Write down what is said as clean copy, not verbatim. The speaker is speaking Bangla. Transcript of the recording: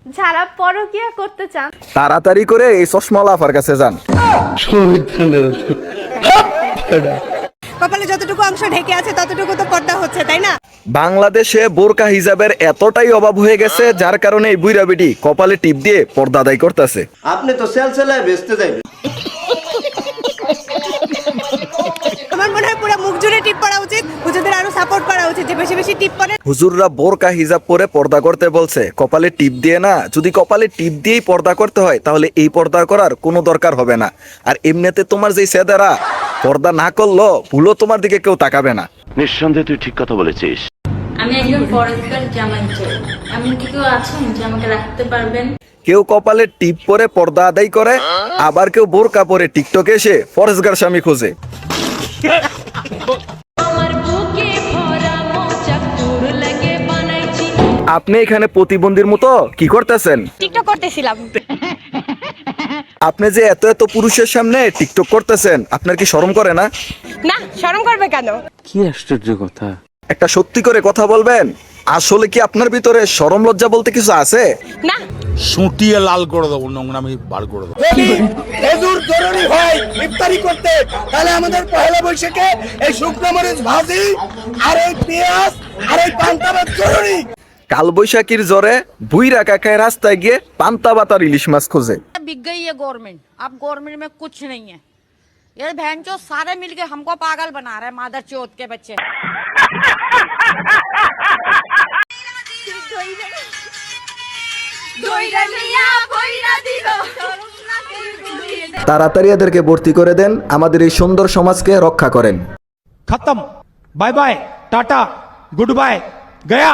যারা পরকিয়া করতে চান তাড়াতাড়ি করে এই চশমাওয়ালা আফার কাছে যান। কপালে যতটুকু অংশ ঢেকে আছে ততটুকু তো পর্দা হচ্ছে, তাই না? বাংলাদেশে বোরকা হিজাবের এতটাই অভাব হয়ে গেছে যার কারণে এই বুইরা বেটি কপালে টিপ দিয়ে পর্দা আদায় করতেছে। আপনি তো সেলসেলায় বেচতে যাইবেন। আমার মনে হয় পুরো মুখ জুড়ে টিপ পড়া উচিত, হুজুরদের আরো সাপোর্ট করা উচিত যে বেশি বেশি টিপ পরে। হুজুররা বোরকা হিজাব পরে পর্দা করতে বলছে, কপালে টিপ দিয়ে না। যদি কপালে টিপ দিয়েই পর্দা করতে হয় তাহলে এই পর্দা করার কোনো দরকার হবে না। আর এমনিতে তোমার যেই সেদারা পর্দা না করলো ভুলো তোমার দিকে কেউ তাকাবে না। নিঃসন্দেহে তুই ঠিক কথা বলেছিস। আমি একজন পরস্কার জামাই চাই। এমন কি কেউ আছেন যে আমাকে রাখতে পারবেন? কেউ কপালে টিপ পরে পর্দা আদায় করে, আবার কেউ বোরকা পরে টিকটকে এসে ফরেজগার স্বামী খোঁজে। আপনি এখানে প্রতিবন্ধীর মতো কি করতেছেন? টিকটক করতেছিলাম। আপনি যে এত এত পুরুষের সামনে টিকটক করতেছেন, আপনার কি শরম করে না? না, শরম করবে কেন? কি আশ্চর্য কথা। একটা সত্যি করে কথা বলবেন, আসলে কি আপনার ভিতরে শরম লজ্জা বলতে কিছু আছে? না। সুটিয়ে লাল করে দেবো, নোংরামি বার করে দেবো। খেজুর জরুরি হয় ইফতারি করতে, তাহলে আমাদের পহেলা বৈশাখে এই শুকনো মরিচ ভাজি আর এই পেঁয়াজ আর এই পান্তা ভাত জরুরি। কাল বৈশাখীর জ্বরে বুইরা কাকায় রাস্তায় গিয়ে পান্তা বাতার ইলিশ মাছ খোঁজে। बिक गई है गवर्नमेंट, अब गवर्नमेंट में कुछ नहीं है। ये बहन चो सारे मिलके हमको पागल बना रहे हैं, मादर चौथ के बच्चे। তাড়াতাড়ি এদেরকে ভর্তি করে দেন, আমাদের এই সুন্দর সমাজকে রক্ষা করেন। খতম, bye bye, tata, good bye, Gaya.